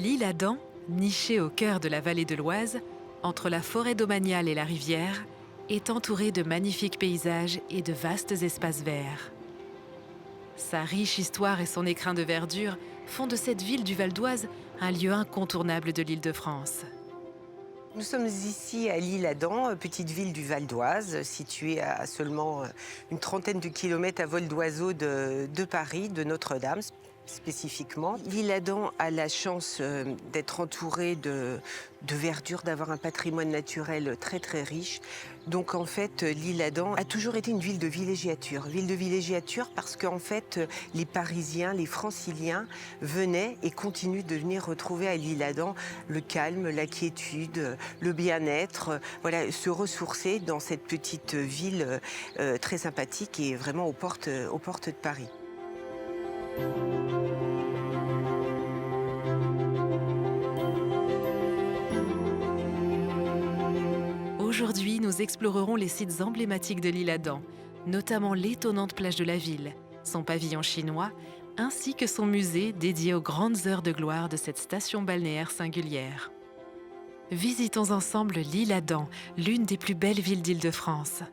L'île Adam, nichée au cœur de la vallée de l'Oise, entre la forêt domaniale et la rivière, est entourée de magnifiques paysages et de vastes espaces verts. Sa riche histoire et son écrin de verdure font de cette ville du Val d'Oise un lieu incontournable de l'Île-de-France. Nous sommes ici à l'île Adam, petite ville du Val d'Oise, située à seulement une trentaine de kilomètres à vol d'oiseau de Paris, de Notre-Dame spécifiquement. L'île Adam a la chance d'être entourée de verdure, d'avoir un patrimoine naturel très très riche. Donc en fait, l'île Adam a toujours été une ville de villégiature. Ville de villégiature parce qu'en fait, les Parisiens, les Franciliens venaient et continuent de venir retrouver à l'île Adam le calme, la quiétude, le bien-être, voilà, se ressourcer dans cette petite ville très sympathique et vraiment aux portes de Paris. Aujourd'hui, nous explorerons les sites emblématiques de l'île Adam, notamment l'étonnante plage de la ville, son pavillon chinois, ainsi que son musée dédié aux grandes heures de gloire de cette station balnéaire singulière. Visitons ensemble l'île Adam, l'une des plus belles villes d'Île-de-France.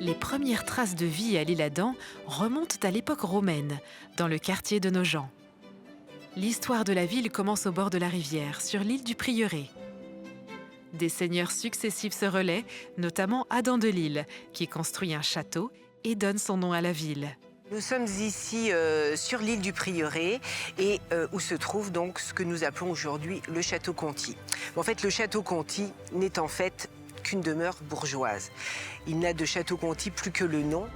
Les premières traces de vie à l'île Adam remontent à l'époque romaine, dans le quartier de Nogent. L'histoire de la ville commence au bord de la rivière, sur l'île du Prieuré. Des seigneurs successifs se relaient, notamment Adam de Lille, qui construit un château et donne son nom à la ville. Nous sommes ici sur l'île du Prieuré et où se trouve donc ce que nous appelons aujourd'hui le château Conti. En fait, le château Conti n'est en fait qu'une demeure bourgeoise. Il n'a de château Conti plus que le nom.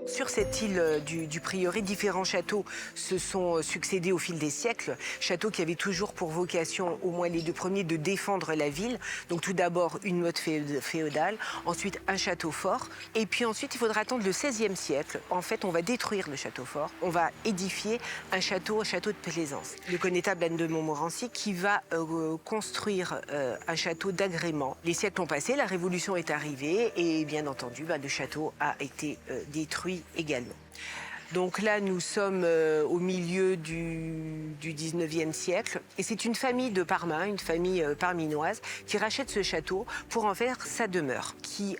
Sur cette île du Prieuré, différents châteaux se sont succédés au fil des siècles. Châteaux qui avaient toujours pour vocation, au moins les deux premiers, de défendre la ville. Donc tout d'abord une motte féodale, ensuite un château fort. Et puis ensuite, il faudra attendre le XVIe siècle. En fait, on va détruire le château fort. On va édifier un château de plaisance. Le connétable Anne de Montmorency qui va construire un château d'agrément. Les siècles ont passé, la Révolution est arrivée et bien entendu, le château a été détruit également. Donc là, nous sommes au milieu du 19e siècle et c'est une famille de Parmain, une famille parminoise, qui rachète ce château pour en faire sa demeure, qui,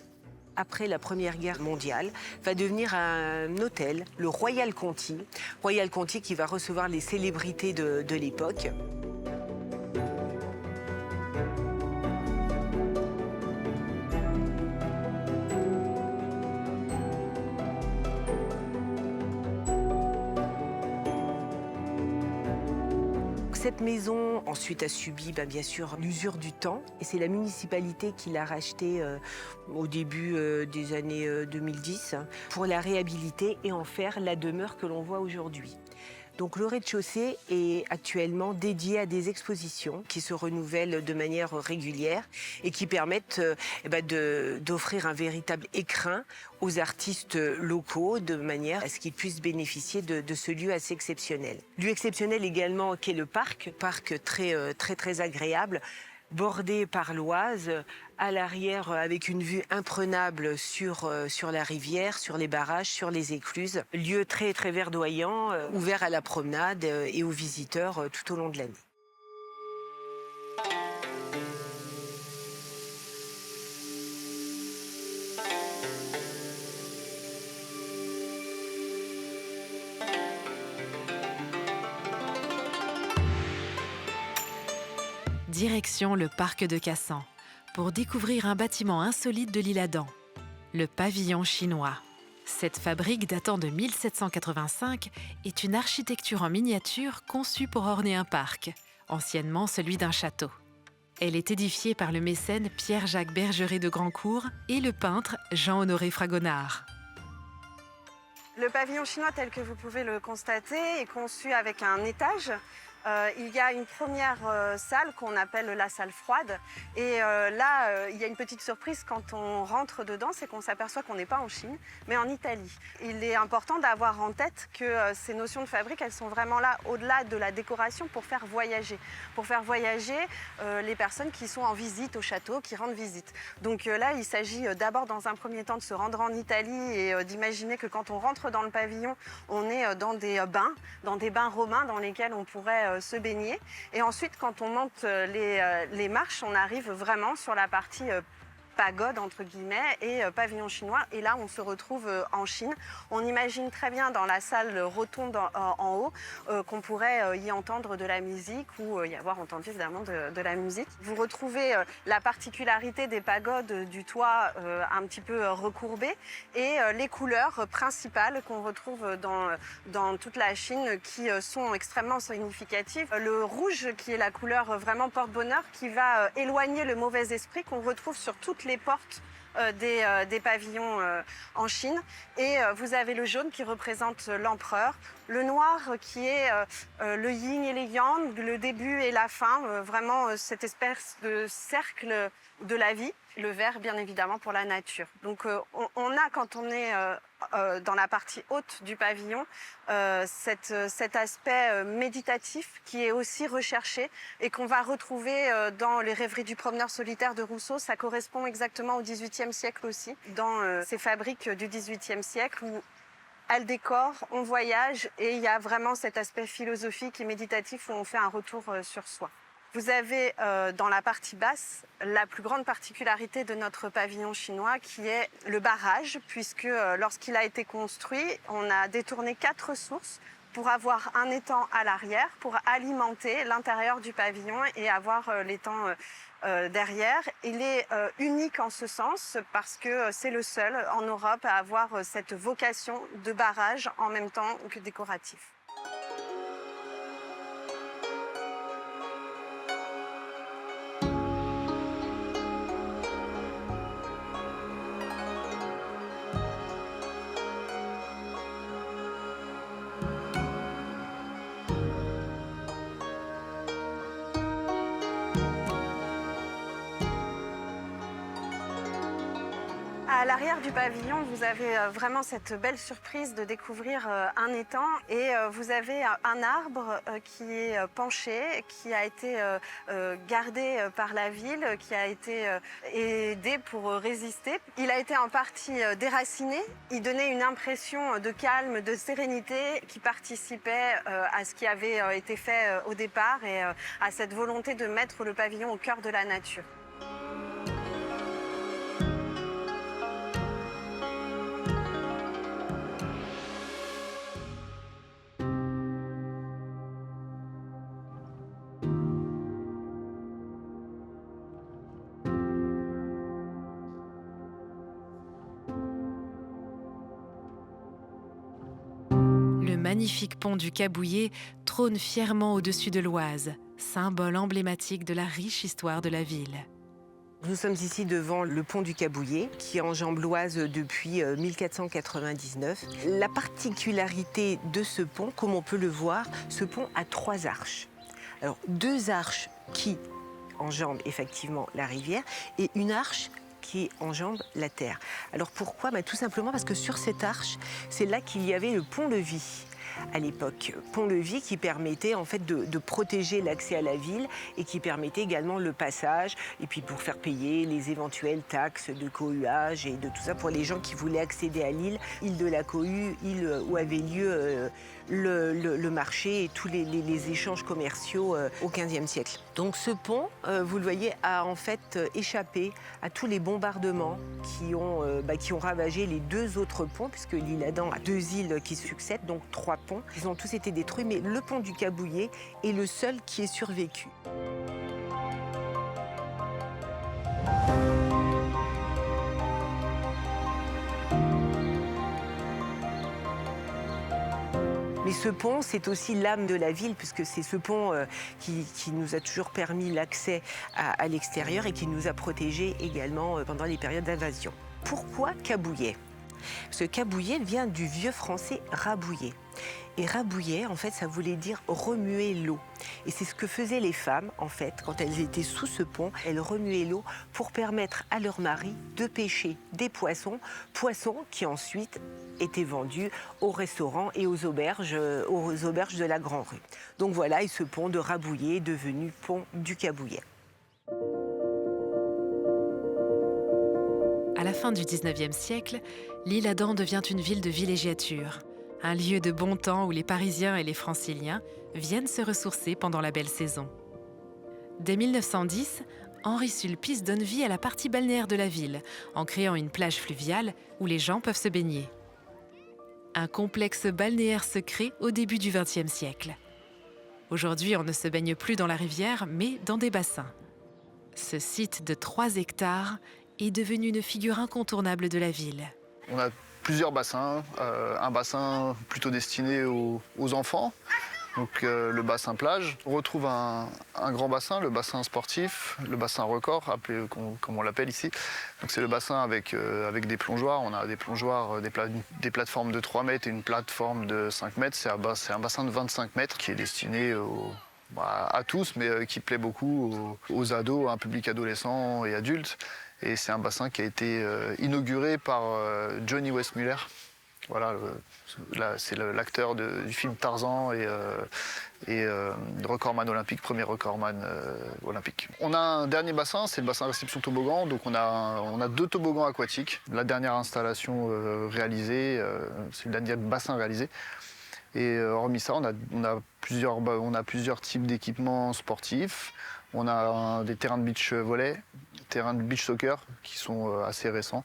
après la Première Guerre mondiale, va devenir un hôtel, le Royal Conti. Royal Conti qui va recevoir les célébrités de l'époque. Cette maison, ensuite, a subi bien sûr l'usure du temps et c'est la municipalité qui l'a rachetée au début des années 2010 pour la réhabiliter et en faire la demeure que l'on voit aujourd'hui. Donc le rez-de-chaussée est actuellement dédié à des expositions qui se renouvellent de manière régulière et qui permettent d'offrir un véritable écrin aux artistes locaux de manière à ce qu'ils puissent bénéficier de ce lieu assez exceptionnel. Lieu exceptionnel également qu'est le parc très agréable, bordé par l'Oise, à l'arrière avec une vue imprenable sur la rivière, sur les barrages, sur les écluses. Lieu très verdoyant, ouvert à la promenade et aux visiteurs tout au long de l'année. Direction le parc de Cassan pour découvrir un bâtiment insolite de l'île Adam, le pavillon chinois. Cette fabrique datant de 1785 est une architecture en miniature conçue pour orner un parc, anciennement celui d'un château. Elle est édifiée par le mécène Pierre-Jacques Bergeret de Grandcourt et le peintre Jean-Honoré Fragonard. Le pavillon chinois, tel que vous pouvez le constater, est conçu avec un étage. Il y a une première salle qu'on appelle la salle froide. Et là, il y a une petite surprise quand on rentre dedans, c'est qu'on s'aperçoit qu'on n'est pas en Chine, mais en Italie. Il est important d'avoir en tête que ces notions de fabrique, elles sont vraiment là, au-delà de la décoration, pour faire voyager. Pour faire voyager les personnes qui sont en visite au château, qui rendent visite. Donc là, il s'agit d'abord, dans un premier temps, de se rendre en Italie et d'imaginer que quand on rentre dans le pavillon, on est dans des bains romains dans lesquels on pourrait se baigner. Et ensuite, quand on monte les marches, on arrive vraiment sur la partie pagode entre guillemets et pavillon chinois, et là on se retrouve en Chine. On imagine très bien dans la salle rotonde en haut qu'on pourrait y entendre de la musique ou y avoir entendu évidemment de la musique. Vous retrouvez la particularité des pagodes du toit un petit peu recourbé et les couleurs principales qu'on retrouve dans toute la Chine qui sont extrêmement significatives. Le rouge qui est la couleur vraiment porte-bonheur qui va éloigner le mauvais esprit qu'on retrouve sur toutes les portes des pavillons en Chine. Et vous avez le jaune qui représente l'empereur, le noir qui est le yin et le yang, le début et la fin, vraiment cette espèce de cercle de la vie, le vert bien évidemment pour la nature. Donc on a, quand on est dans la partie haute du pavillon, cet aspect méditatif qui est aussi recherché et qu'on va retrouver dans les rêveries du promeneur solitaire de Rousseau. Ça correspond exactement au XVIIIe siècle aussi, dans ces fabriques du XVIIIe siècle où elles décorent, on voyage et il y a vraiment cet aspect philosophique et méditatif où on fait un retour sur soi. Vous avez dans la partie basse la plus grande particularité de notre pavillon chinois qui est le barrage, puisque lorsqu'il a été construit, on a détourné 4 sources pour avoir un étang à l'arrière, pour alimenter l'intérieur du pavillon et avoir l'étang derrière. Il est unique en ce sens parce que c'est le seul en Europe à avoir cette vocation de barrage en même temps que décoratif. À l'arrière du pavillon, vous avez vraiment cette belle surprise de découvrir un étang et vous avez un arbre qui est penché, qui a été gardé par la ville, qui a été aidé pour résister. Il a été en partie déraciné. Il donnait une impression de calme, de sérénité qui participait à ce qui avait été fait au départ et à cette volonté de mettre le pavillon au cœur de la nature. Le magnifique pont du Cabouillet trône fièrement au-dessus de l'Oise, symbole emblématique de la riche histoire de la ville. Nous sommes ici devant le pont du Cabouillet qui enjambe l'Oise depuis 1499. La particularité de ce pont, comme on peut le voir, ce pont a 3 arches. Alors 2 arches qui enjambent effectivement la rivière et une arche qui enjambe la terre. Alors pourquoi ? Tout simplement parce que sur cette arche, c'est là qu'il y avait le pont-levis à l'époque. Pont-levis qui permettait en fait de protéger l'accès à la ville et qui permettait également le passage et puis pour faire payer les éventuelles taxes de cohuage et de tout ça pour les gens qui voulaient accéder à l'île, île de la Cohue, île où avait lieu le marché et tous les échanges commerciaux au XVe siècle. Donc ce pont, vous le voyez, a en fait échappé à tous les bombardements qui ont ravagé les 2 autres ponts, puisque l'île Adam a 2 îles qui succèdent, donc 3 ponts. Ils ont tous été détruits, mais le pont du Cabouillet est le seul qui est survécu. Mais ce pont, c'est aussi l'âme de la ville, puisque c'est ce pont qui nous a toujours permis l'accès à l'extérieur et qui nous a protégés également pendant les périodes d'invasion. Pourquoi Cabouillet? Parce que Cabouillet vient du vieux français rabouiller. Et rabouiller, en fait, ça voulait dire remuer l'eau. Et c'est ce que faisaient les femmes, en fait, quand elles étaient sous ce pont. Elles remuaient l'eau pour permettre à leur mari de pêcher des poissons, poissons qui ensuite étaient vendus aux restaurants et aux auberges de la Grand Rue. Donc voilà, et ce pont de Rabouillet est devenu pont du Cabouillet. À la fin du 19e siècle, l'Isle-Adam devient une ville de villégiature, un lieu de bon temps où les Parisiens et les Franciliens viennent se ressourcer pendant la belle saison. Dès 1910, Henri Sulpice donne vie à la partie balnéaire de la ville, en créant une plage fluviale où les gens peuvent se baigner. Un complexe balnéaire se crée au début du XXe siècle. Aujourd'hui, on ne se baigne plus dans la rivière, mais dans des bassins. Ce site de 3 hectares est devenu une figure incontournable de la ville. On a plusieurs bassins, un bassin plutôt destiné aux enfants, donc le bassin plage. On retrouve un grand bassin, le bassin sportif, le bassin record, appelé, comme on l'appelle ici. Donc c'est le bassin avec des plongeoires. On a des plongeoires, des plateformes de 3 mètres et une plateforme de 5 mètres. C'est un bassin de 25 mètres qui est destiné à tous, mais qui plaît beaucoup aux ados, à un public adolescent et adulte. Et c'est un bassin qui a été inauguré par Johnny Weissmuller. Voilà, c'est l'acteur du film Tarzan et recordman olympique, premier recordman olympique. On a un dernier bassin, c'est le bassin réception toboggan. Donc on a 2 toboggans aquatiques. La dernière installation réalisée, c'est le dernier bassin réalisé. Et hormis ça, on a plusieurs types d'équipements sportifs. On a des terrains de beach volley, des terrains de beach soccer qui sont assez récents,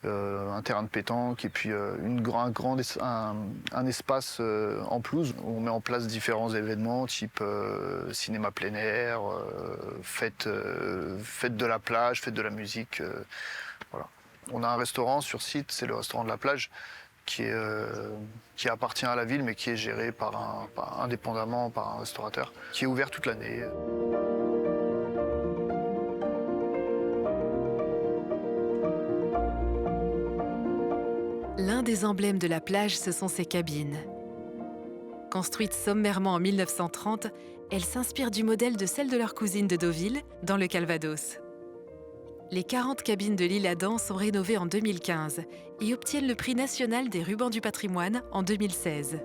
un terrain de pétanque et puis un espace en pelouse où on met en place différents événements type cinéma plein air, fête de la plage, fête de la musique. Voilà. On a un restaurant sur site, c'est le restaurant de la plage, qui appartient à la ville mais qui est géré indépendamment par un restaurateur, qui est ouvert toute l'année. L'un des emblèmes de la plage, ce sont ses cabines. Construites sommairement en 1930, elles s'inspirent du modèle de celles de leur cousine de Deauville, dans le Calvados. Les 40 cabines de l'Isle-Adam sont rénovées en 2015 et obtiennent le prix national des rubans du patrimoine en 2016.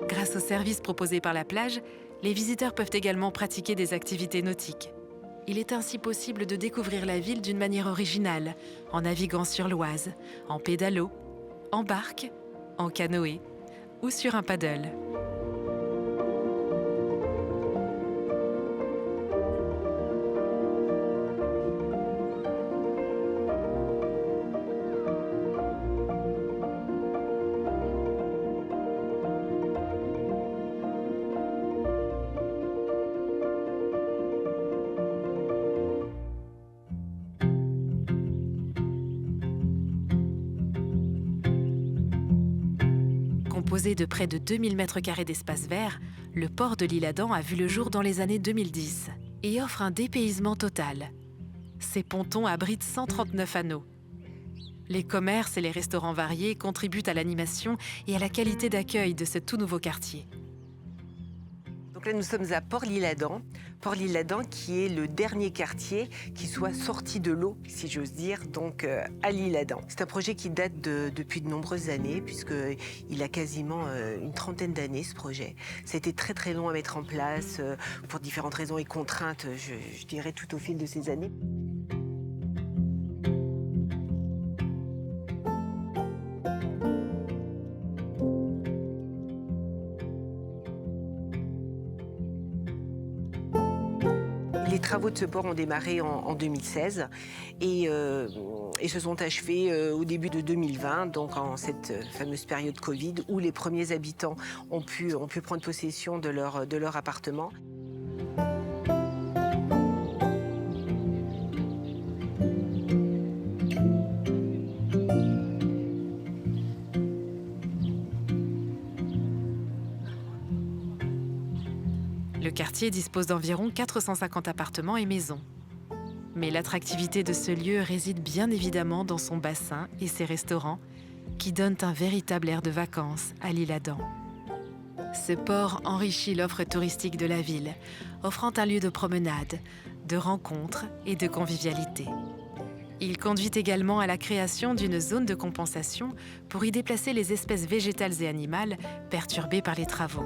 Grâce aux services proposés par la plage, les visiteurs peuvent également pratiquer des activités nautiques. Il est ainsi possible de découvrir la ville d'une manière originale, en naviguant sur l'Oise, en pédalo, en barque, en canoë ou sur un paddle. Composé de près de 2000 m² d'espace vert, le port de l'Isle-Adam a vu le jour dans les années 2010 et offre un dépaysement total. Ses pontons abritent 139 anneaux. Les commerces et les restaurants variés contribuent à l'animation et à la qualité d'accueil de ce tout nouveau quartier. Donc là, nous sommes à Port-l'Isle-Adam. Port-l'Isle-Adam qui est le dernier quartier qui soit sorti de l'eau, si j'ose dire, donc à l'Isle-Adam. C'est un projet qui date depuis de nombreuses années, puisqu'il a quasiment une trentaine d'années, ce projet. Ça a été très très long à mettre en place, pour différentes raisons et contraintes, je dirais, tout au fil de ces années. Il est travaux de ce port ont démarré en 2016 et se sont achevés au début de 2020, donc en cette fameuse période Covid, où les premiers habitants ont pu prendre possession de leur appartement. Le quartier dispose d'environ 450 appartements et maisons. Mais l'attractivité de ce lieu réside bien évidemment dans son bassin et ses restaurants, qui donnent un véritable air de vacances à l'Isle-Adam. Ce port enrichit l'offre touristique de la ville, offrant un lieu de promenade, de rencontres et de convivialité. Il conduit également à la création d'une zone de compensation pour y déplacer les espèces végétales et animales perturbées par les travaux.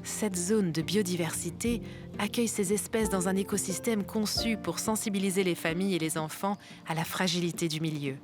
Cette zone de biodiversité accueille ces espèces dans un écosystème conçu pour sensibiliser les familles et les enfants à la fragilité du milieu.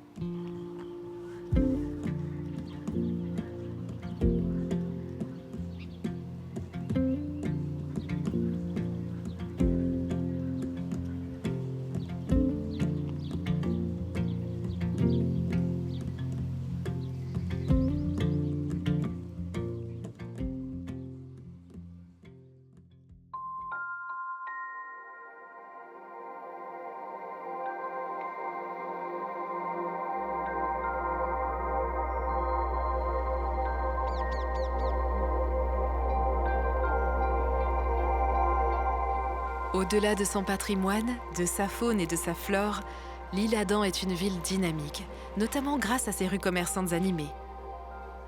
Au-delà de son patrimoine, de sa faune et de sa flore, l'Isle-Adam est une ville dynamique, notamment grâce à ses rues commerçantes animées.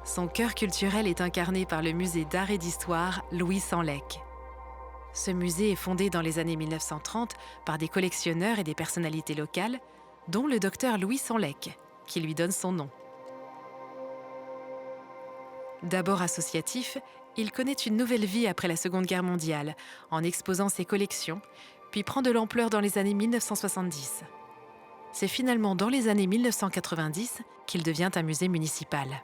Son cœur culturel est incarné par le musée d'art et d'histoire Louis Senlec. Ce musée est fondé dans les années 1930 par des collectionneurs et des personnalités locales, dont le docteur Louis Senlec, qui lui donne son nom. D'abord associatif, il connaît une nouvelle vie après la Seconde Guerre mondiale, en exposant ses collections, puis prend de l'ampleur dans les années 1970. C'est finalement dans les années 1990 qu'il devient un musée municipal.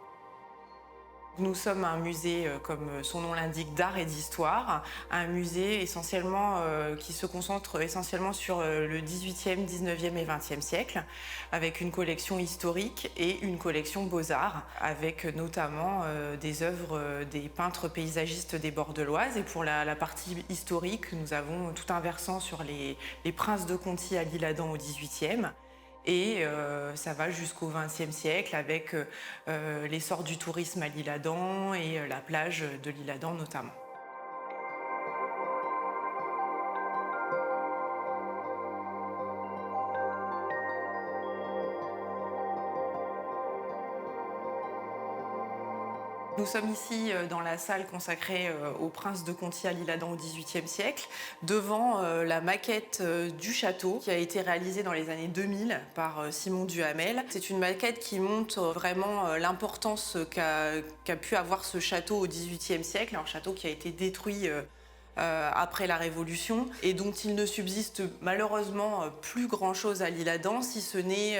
Nous sommes un musée, comme son nom l'indique, d'art et d'histoire, un musée essentiellement qui se concentre essentiellement sur le 18e, 19e et 20e siècle, avec une collection historique et une collection beaux-arts, avec notamment des œuvres des peintres paysagistes des bords de l'Oise. Et pour la partie historique, nous avons tout un versant sur les princes de Conti à l'Isle-Adam au 18e. Et ça va jusqu'au XXe siècle avec l'essor du tourisme à l'Isle-Adam et la plage de l'Isle-Adam notamment. Nous sommes ici dans la salle consacrée au prince de Conti à l'Isle-Adam au XVIIIe siècle, devant la maquette du château qui a été réalisée dans les années 2000 par Simon Duhamel. C'est une maquette qui montre vraiment l'importance qu'a pu avoir ce château au XVIIIe siècle, un château qui a été détruit après la Révolution et dont il ne subsiste malheureusement plus grand-chose à l'Isle-Adam, si ce n'est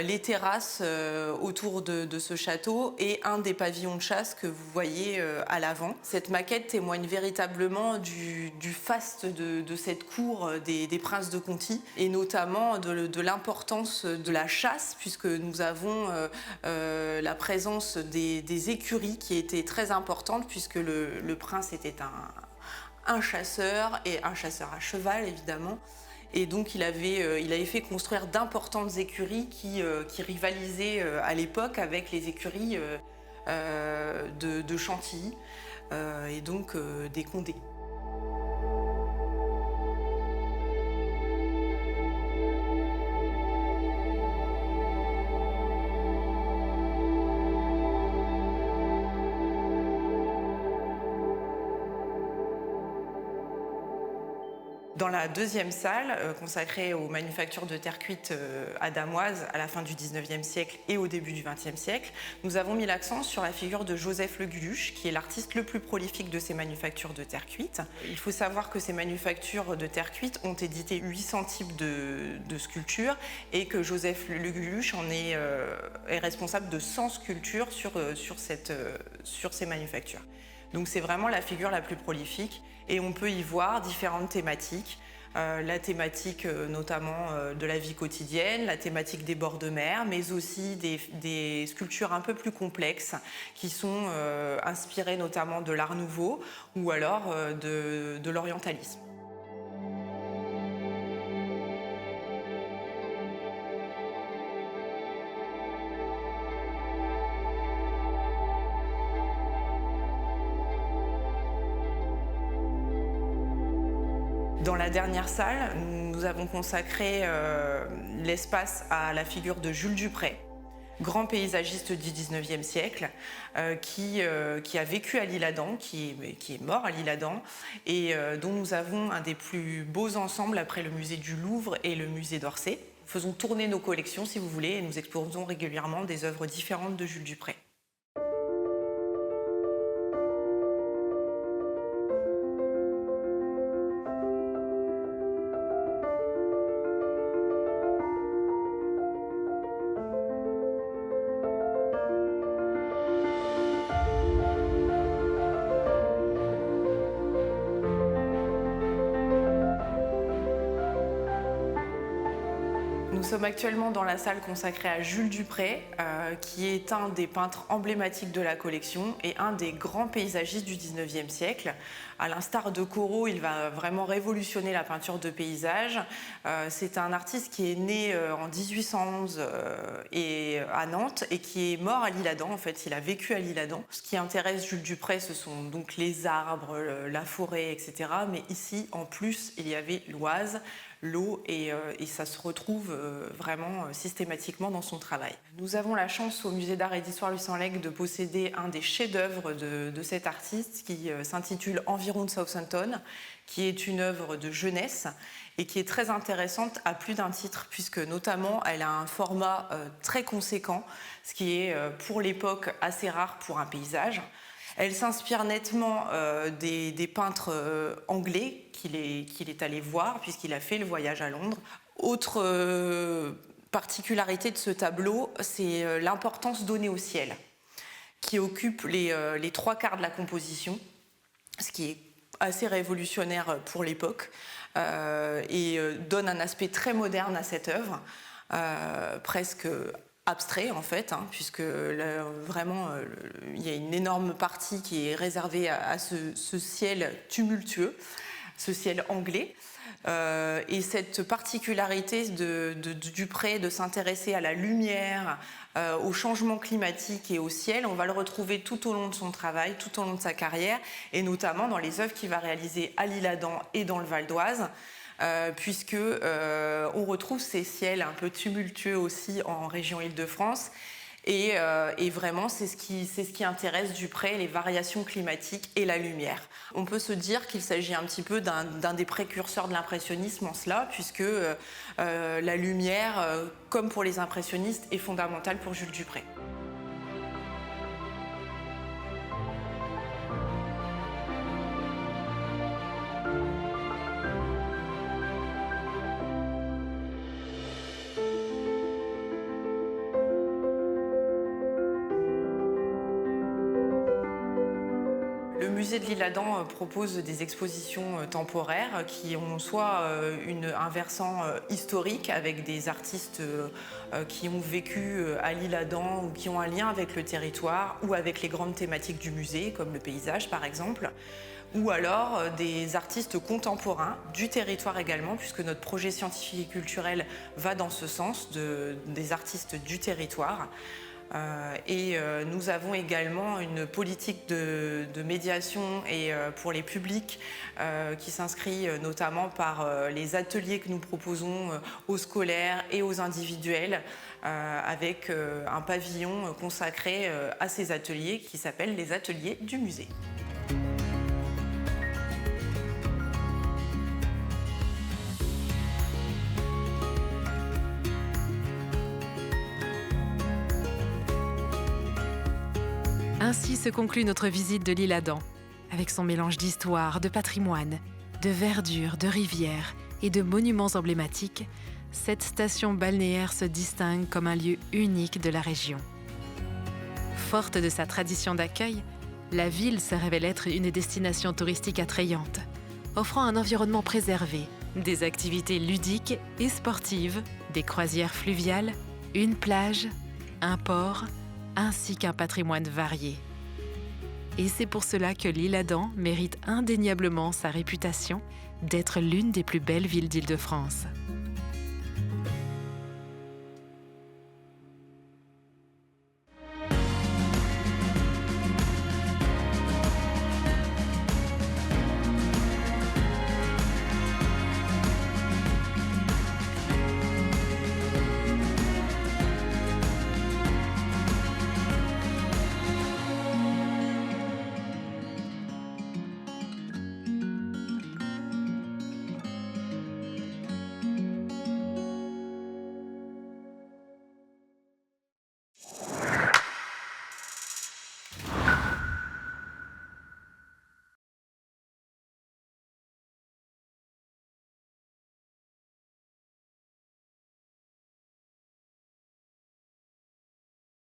les terrasses autour de ce château et un des pavillons de chasse que vous voyez à l'avant. Cette maquette témoigne véritablement du faste de cette cour des princes de Conti et notamment de l'importance de la chasse, puisque nous avons la présence des écuries qui était très importante, puisque le prince était un chasseur et un chasseur à cheval évidemment. Et donc il avait fait construire d'importantes écuries qui rivalisaient à l'époque avec les écuries de Chantilly et donc des Condés. Dans la deuxième salle, consacrée aux manufactures de terre cuite adamoises à la fin du XIXe siècle et au début du XXe siècle, nous avons mis l'accent sur la figure de Joseph Le Guluche, qui est l'artiste le plus prolifique de ces manufactures de terre cuite. Il faut savoir que ces manufactures de terre cuite ont édité 800 types de sculptures et que Joseph Le Guluche est responsable de 100 sculptures sur ces manufactures. Donc c'est vraiment la figure la plus prolifique et on peut y voir différentes thématiques la thématique notamment de la vie quotidienne, la thématique des bords de mer, mais aussi des sculptures un peu plus complexes qui sont inspirées notamment de l'Art Nouveau ou alors de l'orientalisme. Dans la dernière salle, nous avons consacré l'espace à la figure de Jules Dupré, grand paysagiste du XIXe siècle, qui a vécu à l'Isle-Adam, qui est mort à l'Isle-Adam, et dont nous avons un des plus beaux ensembles après le musée du Louvre et le musée d'Orsay. Nous faisons tourner nos collections, si vous voulez, et nous exposons régulièrement des œuvres différentes de Jules Dupré. Nous sommes actuellement dans la salle consacrée à Jules Dupré, qui est un des peintres emblématiques de la collection et un des grands paysagistes du XIXe siècle. À l'instar de Corot, il va vraiment révolutionner la peinture de paysage. C'est un artiste qui est né en 1811 à Nantes et qui est mort à l'Isle-Adam. En fait, il a vécu à l'Isle-Adam. Ce qui intéresse Jules Dupré, ce sont donc les arbres, la forêt, etc. Mais ici, en plus, il y avait l'Oise, l'eau, et ça se retrouve vraiment systématiquement dans son travail. Nous avons la chance au Musée d'art et d'histoire Louis Sanlec de posséder un des chefs-d'œuvre de cet artiste qui s'intitule Environ de Southampton, qui est une œuvre de jeunesse et qui est très intéressante à plus d'un titre, puisque notamment elle a un format très conséquent, ce qui est pour l'époque assez rare pour un paysage. Elle s'inspire nettement des peintres anglais qu'il est allé voir, puisqu'il a fait le voyage à Londres. Autre particularité de ce tableau, c'est l'importance donnée au ciel, qui occupe les 3/4 de la composition, ce qui est assez révolutionnaire pour l'époque, et donne un aspect très moderne à cette œuvre, presque abstrait en fait, puisque là, vraiment il y a une énorme partie qui est réservée à ce ciel tumultueux, ce ciel anglais. Et cette particularité de Dupré de s'intéresser à la lumière, au changement climatique et au ciel, on va le retrouver tout au long de son travail, tout au long de sa carrière, et notamment dans les œuvres qu'il va réaliser à l'Isle-Adam et dans le Val d'Oise. Puisque on retrouve ces ciels un peu tumultueux aussi en région Île-de-France. Et vraiment, c'est ce qui intéresse Dupré, les variations climatiques et la lumière. On peut se dire qu'il s'agit un petit peu d'un des précurseurs de l'impressionnisme en cela, puisque la lumière, comme pour les impressionnistes, est fondamentale pour Jules Dupré. Le musée de l'Isle-Adam propose des expositions temporaires qui ont soit un versant historique avec des artistes qui ont vécu à l'Isle-Adam ou qui ont un lien avec le territoire ou avec les grandes thématiques du musée, comme le paysage par exemple, ou alors des artistes contemporains du territoire également, puisque notre projet scientifique et culturel va dans ce sens, des artistes du territoire. Nous avons également une politique de médiation et pour les publics qui s'inscrit notamment par les ateliers que nous proposons aux scolaires et aux individuels, avec un pavillon consacré à ces ateliers qui s'appelle les ateliers du musée. Ainsi se conclut notre visite de l'Isle-Adam, avec son mélange d'histoire, de patrimoine, de verdure, de rivières et de monuments emblématiques. Cette station balnéaire se distingue comme un lieu unique de la région. Forte de sa tradition d'accueil, la ville se révèle être une destination touristique attrayante, offrant un environnement préservé, Des activités ludiques et sportives, des croisières fluviales, une plage, un port, ainsi qu'un patrimoine varié. Et c'est pour cela que l'Isle-Adam mérite indéniablement sa réputation d'être l'une des plus belles villes d'Île-de-France.